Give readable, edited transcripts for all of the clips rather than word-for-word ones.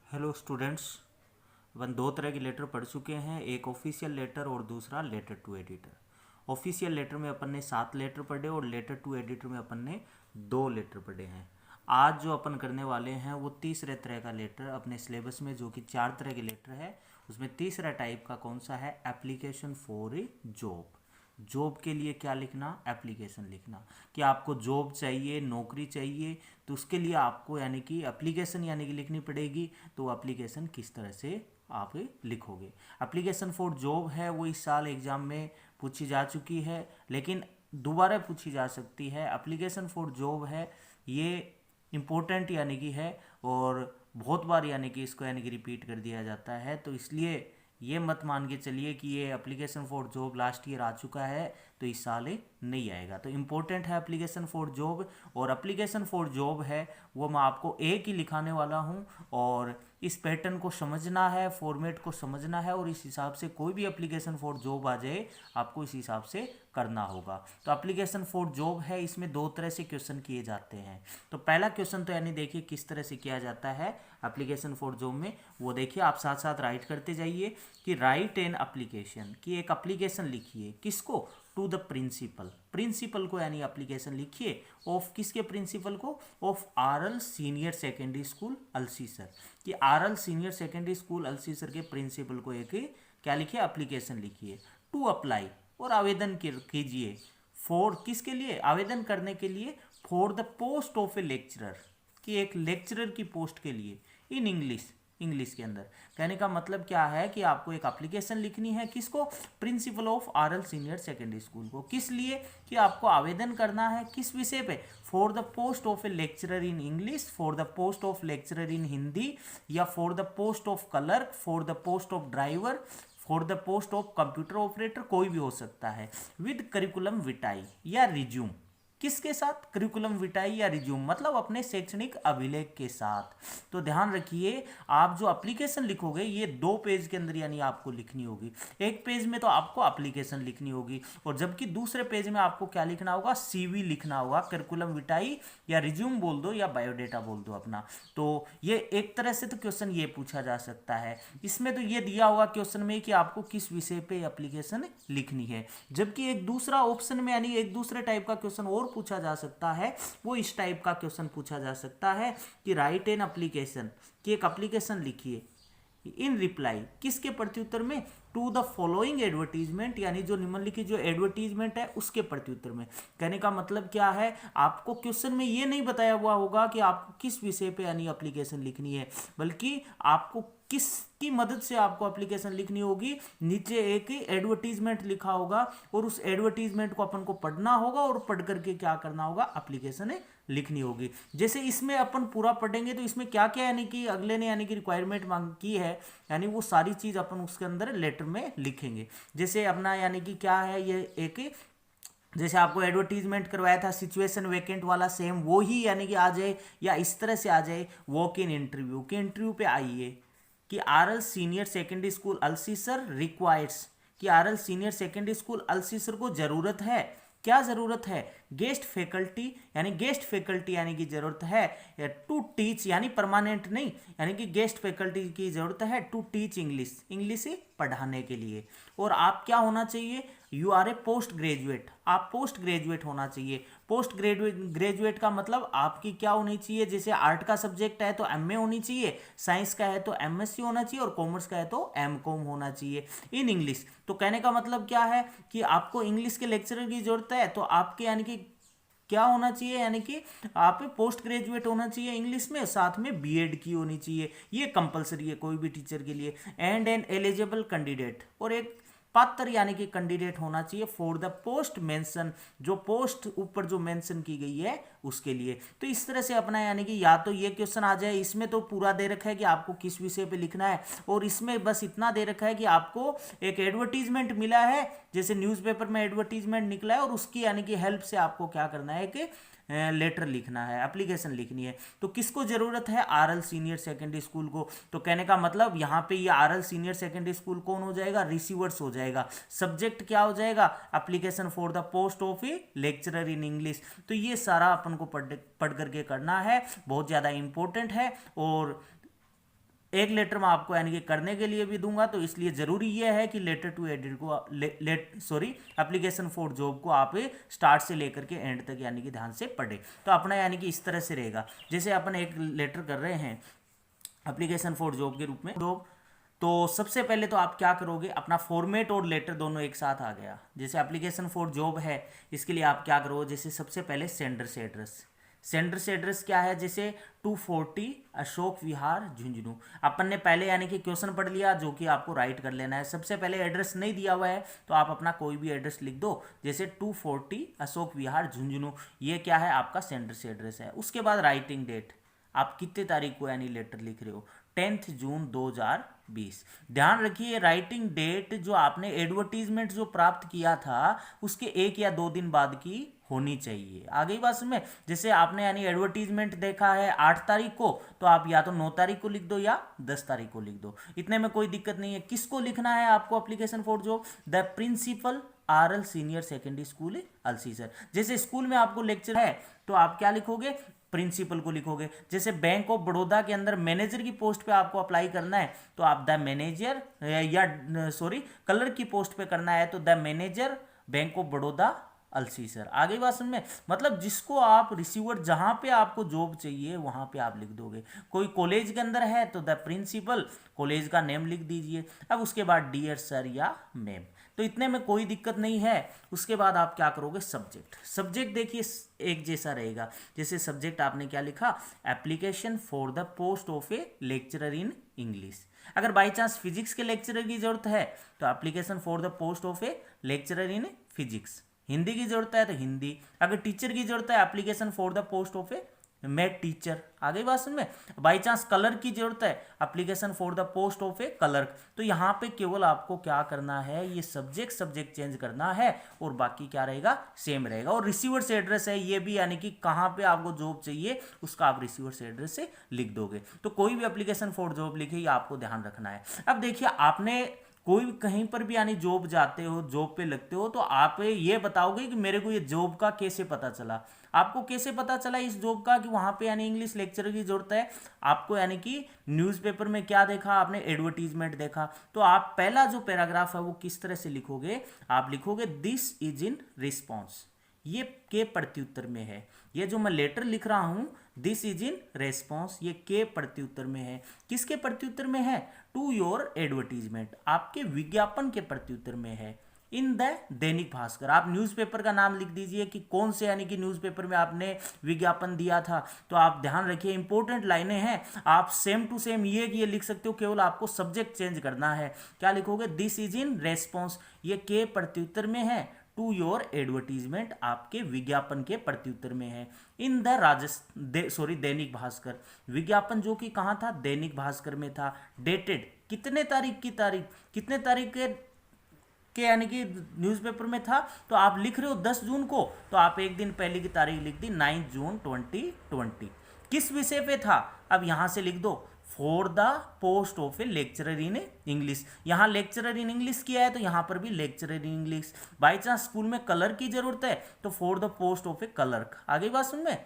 Hello students. अपन दो तरह के लेटर पढ़ चुके हैं, एक ऑफिशियल लेटर और दूसरा letter to editor. Official letter में अपन ने 7 लेटर पढ़े और लेटर टू एडिटर में अपन ने 2 लेटर पढ़े हैं। आज जो अपन करने वाले हैं वो तीसरे तरह का लेटर अपने सिलेबस में, जो कि 4 तरह के लेटर है, उसमें तीसरा टाइप का कौन सा है? Application for a job. Job के लिए क्या लिखना? एप्लीकेशन लिखना। कि आपको जॉब चाहिए, नौकरी चाहिए, तो उसके लिए आपको यानी कि एप्लीकेशन यानी कि लिखनी पड़ेगी। तो एप्लीकेशन किस तरह से आप लिखोगे? एप्लीकेशन फॉर जॉब है वो इस साल एग्जाम में पूछी जा चुकी है, लेकिन दोबारा पूछी जा सकती है। एप्लीकेशन फॉर जॉब है ये इम्पोर्टेंट यानी कि है, और बहुत बार यानी कि इसको यानी कि रिपीट कर दिया जाता है। तो इसलिए ये मत मान के चलिए कि ये application for job last year आ चुका है तो इस साल ये नहीं आएगा। तो इम्पोर्टेंट है एप्लीकेशन फॉर जॉब, और एप्लीकेशन फॉर जॉब है वो मैं आपको एक ही लिखाने वाला हूँ, और इस पैटर्न को समझना है, फॉर्मेट को समझना है, और इस हिसाब से कोई भी एप्लीकेशन फॉर जॉब आ जाए आपको इस हिसाब से करना होगा। तो एप्लीकेशन फॉर जॉब है, इसमें 2 तरह से क्वेश्चन किए जाते हैं। तो पहला क्वेश्चन तो यानी देखिए किस तरह से किया जाता है एप्लीकेशन फॉर जॉब में, वो देखिए आप साथ साथ राइट करते जाइए कि राइट एन एप्लीकेशन, कि एक एप्लीकेशन लिखिए। किसको? To the principal. प्रिंसिपल को यानी एप्लीकेशन लिखिए ऑफ, किसके प्रिंसिपल को? Of RL senior secondary school Alsisar. कि RL senior secondary school Alsisar के प्रिंसिपल को एक क्या लिखिए? एप्लीकेशन लिखिए। टू अप्लाई, और आवेदन कीजिए। फॉर, किसके लिए आवेदन करने के लिए? For the post of a lecturer, कि एक लेक्चरर की पोस्ट के लिए इन इंग्लिश, इंग्लिश के अंदर। कहने का मतलब क्या है कि आपको एक एप्लीकेशन लिखनी है। किसको? Principle of RL senior secondary school को। किस लिए? कि आपको आवेदन करना है किस विषय पे? For the post of a lecturer in English, for the post of lecturer in Hindi, या for the post of clerk, for the post of driver, for the post of computer operator, कोई भी हो सकता है। विद करिकुलम विटाई या resume. किसके साथ? Curriculum विटाई या रिज्यूम, मतलब अपने शैक्षणिक अभिलेख के साथ। तो ध्यान रखिए, आप जो एप्लीकेशन लिखोगे ये 2 पेज के अंदर यानी आपको लिखनी होगी। एक पेज में तो आपको एप्लीकेशन लिखनी होगी, और जबकि दूसरे पेज में आपको क्या लिखना होगा? सीवी लिखना होगा। करिकुलम विटाई या रिज्यूम बोल दो या बायोडेटा बोल दो अपना। तो ये एक तरह से तो क्वेश्चन ये पूछा जा सकता है। इसमें तो ये दिया हुआ क्वेश्चन में कि आपको किस विषय पे एप्लीकेशन लिखनी है। जबकि एक दूसरा ऑप्शन में यानी एक दूसरे टाइप का क्वेश्चन और पूछा जा सकता है, वो इस टाइप का क्वेश्चन पूछा जा सकता है कि राइट एन एप्लीकेशन, कि एक एप्लीकेशन लिखिए इन रिप्लाई, किसके प्रत्युत्तर में? टू द फॉलोइंग एडवर्टीजमेंट, यानी जो निम्नलिखित जो एडवर्टीजमेंट है उसके प्रत्युत्तर में। कहने का मतलब क्या है? आपको क्वेश्चन में ये नहीं बताया हुआ होगा कि आपको किस विषय पे यानी एप्लीकेशन लिखनी है, बल्कि आपको किसकी मदद से आपको एप्लीकेशन लिखनी होगी। नीचे एक एडवर्टीजमेंट लिखा होगा, और उस एडवर्टीजमेंट को अपन को पढ़ना होगा, और पढ़ करके क्या करना होगा? एप्लीकेशन लिखनी होगी। जैसे इसमें अपन पूरा पढ़ेंगे तो इसमें क्या क्या यानी कि अगले ने यानी कि रिक्वायरमेंट मांग की है, यानी वो सारी चीज अपन उसके अंदर लेटर में लिखेंगे। जैसे अपना यानी कि क्या है, ये एक जैसे आपको एडवर्टीजमेंट करवाया था सिचुएशन वैकेंट वाला, सेम वो ही यानी कि आ जाए, या इस तरह से आ जाए वॉक इन इंटरव्यू के इंटरव्यू पे आइए कि RL senior secondary school Alsisar requires, कि RL senior secondary school Alsisar को जरूरत है। क्या जरूरत है? गेस्ट फैकल्टी, यानी गेस्ट फैकल्टी यानी कि जरूरत है। टू टीच, यानी परमानेंट नहीं, यानी कि गेस्ट फैकल्टी की जरूरत है टू टीच इंग्लिश, इंग्लिश पढ़ाने के लिए। और आप क्या होना चाहिए? You are a post graduate, आप पोस्ट ग्रेजुएट होना चाहिए। पोस्ट ग्रेजुएट का मतलब आपकी क्या होनी चाहिए? जैसे आर्ट का सब्जेक्ट है तो एमए होनी चाहिए, साइंस का है तो एमएससी होना चाहिए, और कॉमर्स का है तो एमकॉम होना चाहिए इन इंग्लिश। तो कहने का मतलब क्या है कि आपको इंग्लिश के लेक्चरर की जरूरत है, तो आपके यानी कि क्या होना चाहिए? यानी कि आप पोस्ट ग्रेजुएट होना चाहिए इंग्लिश में, साथ में बीएड की होनी चाहिए। ये कंपलसरी है कोई भी टीचर के लिए। एंड एन एलिजिबल कैंडिडेट, और एक पात्र यानी कि कैंडिडेट होना चाहिए फॉर द पोस्ट मेंशन, जो पोस्ट ऊपर जो मेंशन की गई है उसके लिए। तो इस तरह से अपना यानी कि या तो ये क्वेश्चन आ जाए, इसमें तो पूरा दे रखा है कि आपको किस विषय पे लिखना है, और इसमें बस इतना दे रखा है कि आपको एक एडवर्टीजमेंट मिला है, जैसे न्यूज़पेपर में एडवर्टीजमेंट निकला है, और उसकी यानी कि हेल्प से आपको क्या करना है कि लेटर लिखना है, एप्लीकेशन लिखनी है। तो किसको जरूरत है? आरएल सीनियर सेकेंडरी स्कूल को। तो कहने का मतलब यहाँ पे ये आरएल सीनियर सेकेंडरी स्कूल कौन हो जाएगा? रिसीवर्स हो जाएगा। सब्जेक्ट क्या हो जाएगा? Application for the post of a lecturer in English. तो ये सारा अपन को पढ़ करके करना है, बहुत ज़्यादा इंपॉर्टेंट है। और एक लेटर मैं आपको यानी कि करने के लिए भी दूंगा, तो इसलिए जरूरी ये है कि लेटर टू एडिटर को एप्लीकेशन फॉर जॉब को आप स्टार्ट से लेकर के एंड तक यानी कि ध्यान से पढ़े। तो अपना यानी कि इस तरह से रहेगा, जैसे अपन एक लेटर कर रहे हैं एप्लीकेशन फॉर जॉब के रूप में जॉब, तो सबसे पहले तो आप क्या करोगे, अपना फॉर्मेट और लेटर दोनों एक साथ आ गया। जैसे एप्लीकेशन फॉर जॉब है, इसके लिए आप क्या करोगे, जैसे सबसे पहले सेंडर से एड्रेस, सेंडर से एड्रेस क्या है, जैसे 240 अशोक विहार झुंझुनू। अपन ने पहले यानी कि क्वेश्चन पढ़ लिया, जो कि आपको राइट कर लेना है। सबसे पहले एड्रेस नहीं दिया हुआ है तो आप अपना कोई भी एड्रेस लिख दो, जैसे 240 अशोक विहार झुंझुनू, ये क्या है आपका सेंडर से एड्रेस है। उसके बाद राइटिंग डेट, आप कितने तारीख को यानी लेटर लिख रहे हो, 10 जून 2020। ध्यान रखिए राइटिंग डेट जो आपने एडवर्टीजमेंट जो प्राप्त किया था उसके 1 या 2 दिन बाद की होनी चाहिए। आ गई बात समझ में। जैसे आपने यानी एडवर्टीजमेंट देखा है 8 तारीख को, तो आप या तो 9 तारीख को लिख दो या 10 तारीख को लिख दो, इतने में कोई दिक्कत नहीं है। किसको लिखना है आपको application for job, the principal RL senior secondary school Alsisar. जैसे स्कूल में आपको लेक्चर है तो आप क्या लिखोगे, प्रिंसिपल को लिखोगे। जैसे बैंक ऑफ बड़ौदा के अंदर मैनेजर की पोस्ट पे आपको अप्लाई करना है तो आप द मैनेजर या कलर की पोस्ट पे करना है तो the manager bank of Baroda Alsisar. आगे बात समझ में। मतलब जिसको आप रिसीवर, जहां पे आपको जॉब चाहिए वहां पे आप लिख दोगे। कोई कॉलेज के अंदर है तो द प्रिंसिपल, कॉलेज का नेम लिख दीजिए। अब उसके बाद डियर सर या मैम, तो इतने में कोई दिक्कत नहीं है। उसके बाद आप क्या करोगे, सब्जेक्ट। सब्जेक्ट देखिए एक जैसा रहेगा। जैसे सब्जेक्ट आपने क्या लिखा, application for the post of a lecturer in English. अगर बाई चांस फिजिक्स के लेक्चरर की जरूरत है तो application for the post of a lecturer in physics. Hindi की जरूरत है तो हिंदी। अगर टीचर की जरूरत है application for the post of A math teacher. आगे बात समझ में। बाई चांस कलर की जरूरत है application for the post of A clerk. तो यहाँ पे केवल आपको क्या करना है, ये सब्जेक्ट चेंज करना है और बाकी क्या रहेगा, सेम रहेगा। और रिसीवर से एड्रेस है ये भी, यानी कि कहाँ पे आपको जॉब चाहिए उसका आप रिसीवर से एड्रेस से लिख दोगे। तो कोई भी एप्लीकेशन फॉर जॉब लिखे ये आपको ध्यान रखना है। अब देखिए आपने कोई कहीं पर भी यानी जॉब जाते हो, जॉब पे लगते हो, तो आप ये बताओगे कि मेरे को ये जॉब का कैसे पता चला। आपको कैसे पता चला इस जॉब का कि वहां पे यानी इंग्लिश लेक्चरर की जरूरत है। आपको यानी कि न्यूज़पेपर में क्या देखा आपने, एडवर्टीजमेंट देखा। तो आप पहला जो पैराग्राफ है वो किस तरह से लिखोगे, आप लिखोगे दिस इज इन रिस्पॉन्स, ये के प्रत्युत्तर में है। ये जो मैं लेटर लिख रहा हूं दिस इज इन रेस्पॉन्स, ये के प्रत्युत्तर में है। किसके प्रत्युत्तर में है, टू योर एडवर्टीजमेंट, आपके विज्ञापन के प्रत्युत्तर में है। इन द दैनिक भास्कर, आप न्यूज़पेपर का नाम लिख दीजिए कि कौन से यानी कि न्यूज़पेपर में आपने विज्ञापन दिया था। तो आप ध्यान रखिए इंपॉर्टेंट लाइनें हैं, आप सेम टू सेम ये लिख सकते हो, केवल आपको सब्जेक्ट चेंज करना है। क्या लिखोगे, दिस इज इन रेस्पॉन्स, ये के प्रत्युत्तर में है, टू योर एडवर्टीजमेंट आपके विज्ञापन के प्रत्युत्तर में है। इन द दैनिक भास्कर, विज्ञापन जो कि कहाँ था, दैनिक भास्कर में था। डेटेड, कितने तारीख की तारीख, कितने तारीख के यानी कि न्यूज़पेपर में था। तो आप लिख रहे हो 10 जून को, तो आप एक दिन पहले की तारीख लिख दी 9 जून 2020। किस विषय पे था, अब यहां से लिख दो for the post of a lecturer in English. यहाँ लेक्चरर इन इंग्लिश किया है तो यहाँ पर भी lecturer in English. By chance school में कलर की जरूरत है तो for the post of A clerk. आगे बात सुन में।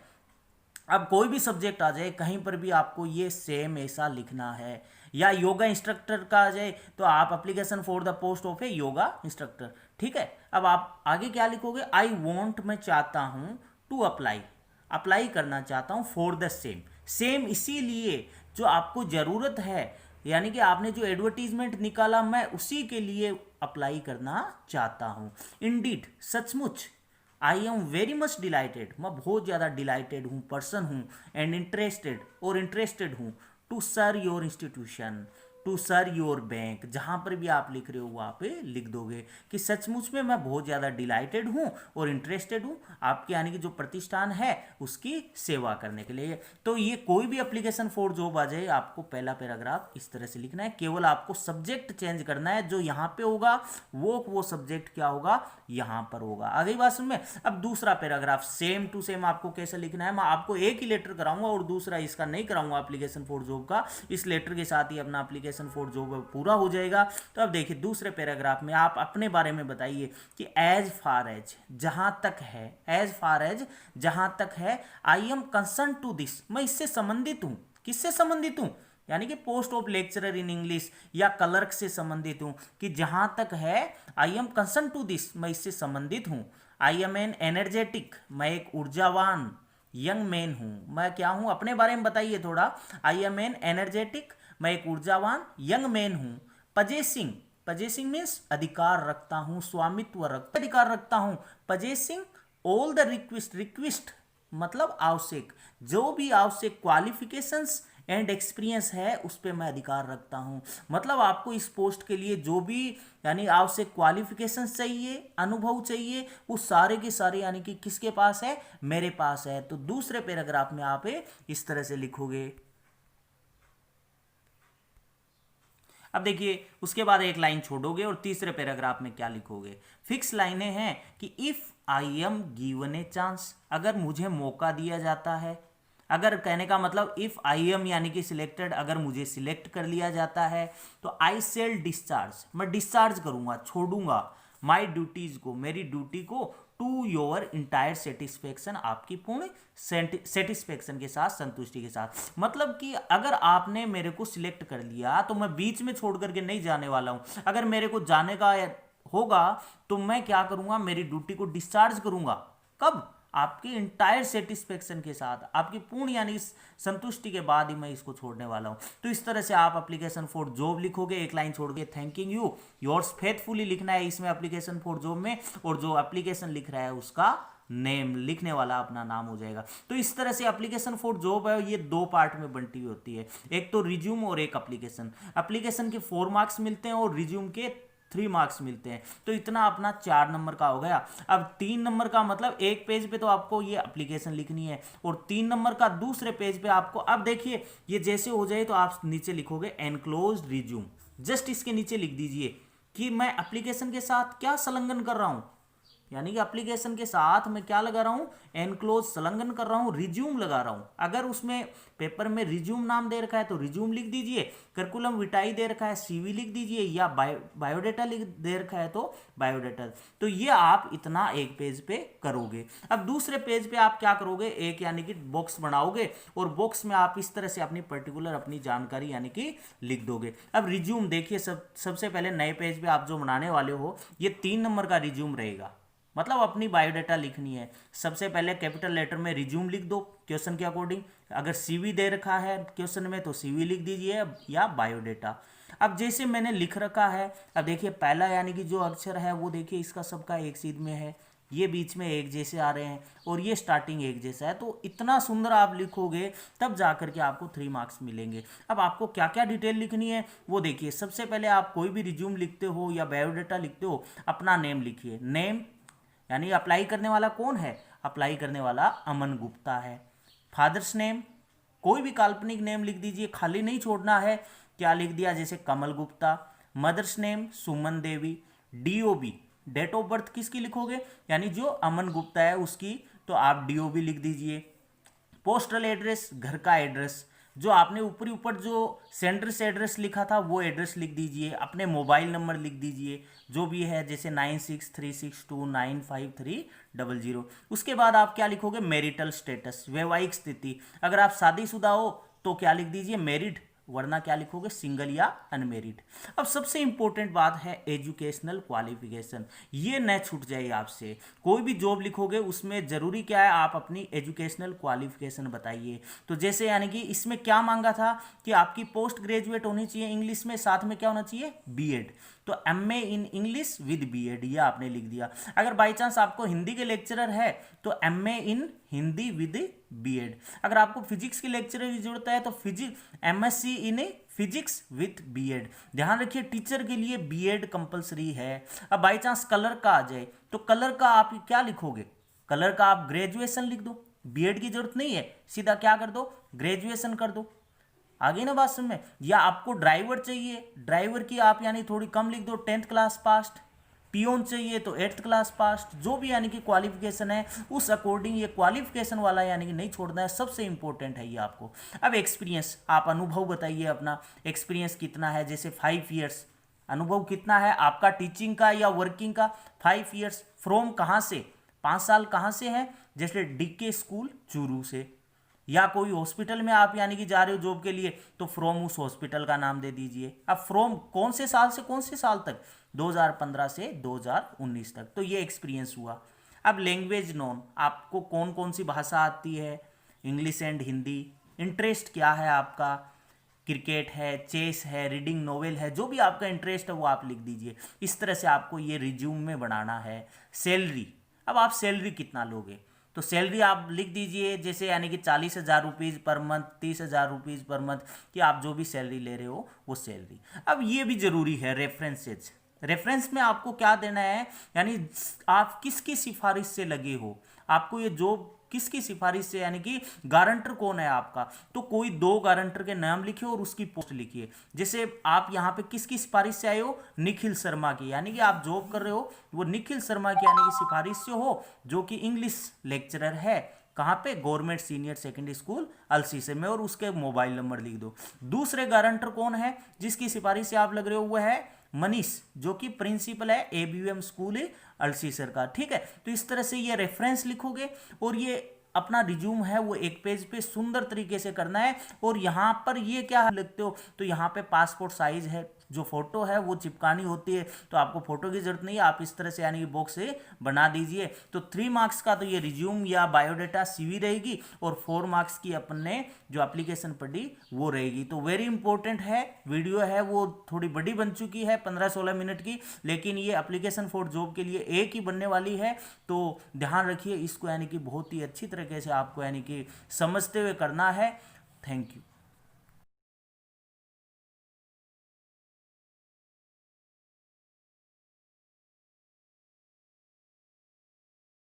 अब कोई भी सब्जेक्ट आ जाए कहीं पर भी आपको ये सेम ऐसा लिखना है। या योगा इंस्ट्रक्टर का आ जाए तो आप application for the post of A yoga instructor. ठीक है, अब आप आगे क्या लिखोगे, आई वॉन्ट, मैं चाहता हूं, टू अप्लाई, अप्लाई करना चाहता हूं, फॉर द सेम, सेम इसीलिए जो आपको जरूरत है, यानी कि आपने जो एडवर्टीजमेंट निकाला मैं उसी के लिए अप्लाई करना चाहता हूं। इंडीड, सचमुच, I am very much delighted, मैं बहुत ज़्यादा डिलाइटेड हूँ, पर्सन हूँ, एंड इंटरेस्टेड हूँ, to serve your institution, to serve your bank. जहाँ पर भी आप लिख रहे हो वहाँ पे लिख दोगे कि सचमुच में मैं बहुत ज़्यादा डिलाइटेड हूँ और इंटरेस्टेड हूँ आपके यानी कि जो प्रतिष्ठान है उसकी सेवा करने के लिए। तो ये कोई भी एप्लीकेशन फॉर जॉब आ जाए आपको पहला पैराग्राफ इस तरह से लिखना है। केवल आपको सब्जेक्ट चेंज करना है, जो यहाँ पे होगा वो सब्जेक्ट क्या होगा, यहाँ पर होगा। आ गई बात समझ में। अब दूसरा पैराग्राफ सेम टू सेम आपको कैसे लिखना है, मैं आपको एक ही लेटर कराऊंगा और दूसरा इसका नहीं कराऊंगा एप्लीकेशन फॉर जॉब का। इस लेटर के साथ ही अपना एप्लीकेशन फॉर जॉब पूरा हो जाएगा। तो अब देखिए दूसरे पैराग्राफ में आप अपने बारे में बताइए कि एज फार एज, जहां तक है, एज फार एज जहां तक है, I am concern to this, मैं इससे संबंधित हूं। किससे संबंधित हूं, यानी कि post of lecturer in English या क्लर्क से संबंधित हूं, कि जहां तक है I am concern to this, मैं इससे संबंधित हूं। आई एम एन एनर्जेटिक, मैं एक ऊर्जावान यंग मैन हूं। मैं क्या हूं, अपने बारे में बताइए थोड़ा। आई एम एन एनर्जेटिक, मैं एक ऊर्जावान यंग मैन हूं। पजेसिंग, पजेसिंग मीन्स अधिकार रखता हूं, स्वामित्व रखता, अधिकार रखता हूं। Possessing all the request, request मतलब आवश्यक, जो भी आवश्यक क्वालिफिकेशंस एंड एक्सपीरियंस है उस पर मैं अधिकार रखता हूं। मतलब आपको इस पोस्ट के लिए जो भी यानी आवश्यक क्वालिफिकेशंस चाहिए, अनुभव चाहिए, वो सारे के सारे यानी कि किसके पास है, मेरे पास है। तो दूसरे पैराग्राफ में आप इस तरह से लिखोगे। अब देखिए उसके बाद एक लाइन छोड़ोगे और तीसरे पैराग्राफ में क्या लिखोगे। फिक्स लाइनें हैं कि if I am given a chance, अगर मुझे मौका दिया जाता है। अगर कहने का मतलब इफ आई एम यानी कि सिलेक्टेड, अगर मुझे सिलेक्ट कर लिया जाता है तो आई सेल डिस्चार्ज, मैं डिस्चार्ज करूंगा, छोड़ूंगा माई ड्यूटीज को, मेरी ड्यूटी को, टू योर इंटायर सेटिस्फेक्शन, आपकी पूर्ण सेटिस्फेक्शन के साथ, संतुष्टि के साथ। मतलब कि अगर आपने मेरे को सिलेक्ट कर लिया तो मैं बीच में छोड़ करके नहीं जाने वाला हूं। अगर मेरे को जाने का होगा तो मैं क्या करूंगा, मेरी ड्यूटी को डिस्चार्ज करूंगा। कब, आपकी इंटायर सेटिस्फेक्शन के साथ, आपकी पूर्ण यानी संतुष्टि के बाद ही मैं इसको छोड़ने वाला हूं। तो इस तरह से आप एप्लीकेशन फॉर जॉब लिखोगे, एक लाइन छोड़ के थैंकिंग यू योर्स फेथफुली लिखना है इसमें एप्लीकेशन फॉर जॉब में, और जो एप्लीकेशन लिख रहा है उसका नेम, लिखने वाला अपना नाम हो जाएगा। तो इस तरह से एप्लीकेशन फॉर जॉब है ये दो पार्ट में बंटी हुई होती है, एक तो रिज्यूम और एक एप्लीकेशन। एप्लीकेशन के 4 मार्क्स मिलते हैं और रिज्यूम के 3 मार्क्स मिलते हैं। तो इतना अपना 4 नंबर का हो गया। अब 3 नंबर का मतलब एक पेज पे तो आपको ये एप्लीकेशन लिखनी है, और 3 नंबर का दूसरे पेज पे आपको, अब देखिए ये जैसे हो जाए तो आप नीचे लिखोगे एनक्लोज्ड रिज्यूम, जस्ट इसके नीचे लिख दीजिए कि मैं एप्लीकेशन के साथ क्या संलग्न कर रहा हूं, यानी कि एप्लीकेशन के साथ मैं क्या लगा रहा हूं, एनक्लोज संलग्न कर रहा हूं, रिज्यूम लगा रहा हूं। अगर उसमें पेपर में रिज्यूम नाम दे रखा है तो रिज्यूम लिख दीजिए, करिकुलम विटाई दे रखा है सीवी लिख दीजिए, या बायोडेटा लिख दे रखा है तो बायोडेटा। तो ये आप इतना एक पेज पे करोगे। अब दूसरे पेज पे आप क्या करोगे, एक यानी कि बॉक्स बनाओगे, और बॉक्स में आप इस तरह से अपनी पर्टिकुलर अपनी जानकारी यानी कि लिख दोगे। अब रिज्यूम देखिए, सबसे पहले नए पेज पे आप जो बनाने वाले हो ये 3 नंबर का रिज्यूम रहेगा। मतलब अपनी बायोडाटा लिखनी है। सबसे पहले कैपिटल लेटर में रिज्यूम लिख दो क्वेश्चन के अकॉर्डिंग, अगर सीवी दे रखा है क्वेश्चन में तो सीवी लिख दीजिए या बायोडाटा। अब जैसे मैंने लिख रखा है, अब देखिए पहला यानी कि जो अक्षर है वो देखिए इसका सबका एक सीध में है, ये बीच में एक जैसे आ रहे हैं और ये स्टार्टिंग एक जैसा है। तो इतना सुंदर आप लिखोगे तब जाकर के आपको 3 मार्क्स मिलेंगे। अब आपको क्या क्या डिटेल लिखनी है वो देखिए। सबसे पहले आप कोई भी रिज्यूम लिखते हो या बायोडाटा लिखते हो, अपना नेम लिखिए। नेम यानी अप्लाई करने वाला कौन है, अप्लाई करने वाला अमन गुप्ता है। फादर्स नेम, कोई भी काल्पनिक नेम लिख दीजिए, खाली नहीं छोड़ना है। क्या लिख दिया, जैसे Kamal Gupta. Mother's name Suman Devi. DOB, date of birth किसकी लिखोगे, यानी जो अमन गुप्ता है उसकी, तो आप डीओबी लिख दीजिए। पोस्टल एड्रेस, घर का एड्रेस, जो आपने ऊपरी ऊपर जो सेंटर से एड्रेस लिखा था वो एड्रेस लिख दीजिए। अपने मोबाइल नंबर लिख दीजिए जो भी है, जैसे 9636295300। उसके बाद आप क्या लिखोगे, मैरिटल स्टेटस, वैवाहिक स्थिति। अगर आप शादीशुदा हो तो क्या लिख दीजिए, मैरिड, वरना क्या लिखोगे, सिंगल या अनमेरिड। अब सबसे इंपॉर्टेंट बात है एजुकेशनल क्वालिफिकेशन, ये न छूट जाए आपसे। कोई भी जॉब लिखोगे उसमें जरूरी क्या है, आप अपनी एजुकेशनल क्वालिफिकेशन बताइए। तो जैसे यानी कि इसमें क्या मांगा था कि आपकी पोस्ट ग्रेजुएट होनी चाहिए इंग्लिश में, साथ में क्या होना चाहिए, बीएड। तो MA in English with B Ed ये आपने लिख दिया। अगर बाई चांस आपको हिंदी के लेक्चरर है तो MA in Hindi with B Ed. अगर आपको फिजिक्स के लेक्चरर की जरूरत है तो MSc in physics with B Ed. ध्यान रखिए टीचर के लिए बीएड कंपलसरी है। अब बाई चांस कलर का आ जाए तो कलर का आप क्या लिखोगे, कलर का आप ग्रेजुएशन लिख दो, बीएड की जरूरत नहीं है, सीधा क्या कर दो, ग्रेजुएशन कर दो। आगे ना बात समझ में। या आपको ड्राइवर चाहिए, ड्राइवर की आप यानी थोड़ी कम लिख दो, 10th क्लास पास्ट। पियोन चाहिए तो 8th क्लास पास्ट। जो भी यानी कि क्वालिफिकेशन है उस अकॉर्डिंग ये क्वालिफिकेशन वाला यानी कि नहीं छोड़ना है, सबसे इंपॉर्टेंट है ये आपको। अब एक्सपीरियंस, आप अनुभव बताइए अपना, एक्सपीरियंस कितना है, जैसे 5 ईयर्स। अनुभव कितना है आपका टीचिंग का या वर्किंग का, 5 ईयर्स। फ्रॉम कहाँ से, 5 साल कहाँ से है, जैसे डीके स्कूल चूरू से। या कोई हॉस्पिटल में आप यानी कि जा रहे हो जॉब के लिए, तो फ्रॉम उस हॉस्पिटल का नाम दे दीजिए। अब फ्रॉम कौन से साल से कौन से साल तक, 2015 से 2019 तक, तो ये एक्सपीरियंस हुआ। अब लैंग्वेज नोन, आपको कौन कौन सी भाषा आती है, इंग्लिश एंड हिंदी। इंटरेस्ट क्या है आपका, क्रिकेट है, चेस है, रीडिंग नोवेल है, जो भी आपका इंटरेस्ट है वो आप लिख दीजिए। इस तरह से आपको ये रिज्यूम में बनाना है। सैलरी, अब आप सैलरी कितना लोगे, तो सैलरी आप लिख दीजिए, जैसे यानी कि 40,000 rupees per month, 30,000 rupees per month, कि आप जो भी सैलरी ले रहे हो वो सैलरी। अब ये भी जरूरी है रेफरेंसेज। रेफरेंस में आपको क्या देना है, यानी आप किसकी सिफारिश से लगे हो, आपको ये जॉब किसकी सिफारिश से, यानी कि गारंटर कौन है आपका, तो कोई 2 गारंटर के नाम लिखिए और उसकी पोस्ट लिखिए। जैसे आप यहाँ पे किसकी सिफारिश से आए हो, निखिल शर्मा की, यानी कि आप जॉब कर रहे हो वो निखिल शर्मा की यानी कि सिफारिश से हो, जो कि इंग्लिश लेक्चरर है, कहाँ पे, गवर्नमेंट सीनियर सेकेंडरी स्कूल अलसीसे में, और उसके मोबाइल नंबर लिख दो। दूसरे गारंटर कौन है जिसकी सिफारिश से आप लग रहे हो, वो है मनीष, जो कि प्रिंसिपल है एबीएम स्कूल अल्सीसर का। ठीक है, तो इस तरह से ये रेफरेंस लिखोगे और ये अपना रिज्यूम है वो एक पेज पे सुंदर तरीके से करना है। और यहाँ पर ये क्या लिखते हो, तो यहाँ पे पासपोर्ट साइज है जो फोटो है वो चिपकानी होती है, तो आपको फोटो की जरूरत नहीं है, आप इस तरह से यानी कि बॉक्स से बना दीजिए। तो 3 मार्क्स का तो ये रिज्यूम या बायोडाटा सीवी रहेगी, और 4 मार्क्स की अपन ने जो एप्लीकेशन पढ़ी वो रहेगी। तो वेरी इंपॉर्टेंट है, वीडियो है वो थोड़ी बड़ी बन चुकी है 15-16 मिनट की, लेकिन ये एप्लीकेशन फॉर जॉब के लिए एक ही बनने वाली है, तो ध्यान रखिए इसको, यानी कि बहुत ही अच्छी तरीके से आपको यानी कि समझते हुए करना है। Thank you.